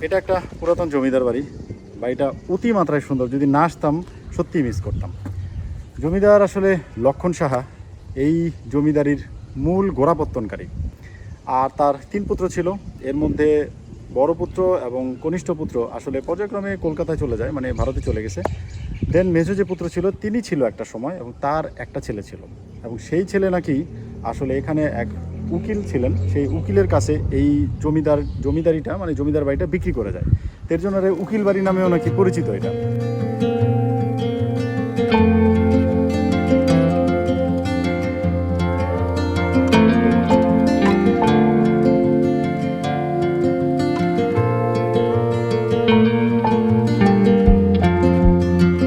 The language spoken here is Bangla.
এটা একটা পুরাতন জমিদার বাড়ি। বাড়িটা অতি মাত্রায় সুন্দর, যদি না আসতাম সত্যিই মিস করতাম। জমিদার আসলে লক্ষণ সাহা এই জমিদারির মূল গোড়াপত্তনকারী। আর তার 3 পুত্র ছিল, এর মধ্যে বড় পুত্র এবং কনিষ্ঠ পুত্র আসলে পর্যায়ক্রমে কলকাতায় চলে যায়, মানে ভারতে চলে গেছে। দেন মেজো যে পুত্র ছিল তিনি ছিল একটা সময়, এবং তার একটা ছেলে ছিল, এবং সেই ছেলে নাকি আসলে এখানে এক উকিল ছিলেন, সেই উকিলের কাছে এই জমিদারিটা মানে জমিদার বাড়িটা বিক্রি করে যায়। এর জন্য উকিল বাড়ি নামেও নাকি পরিচিত এটা।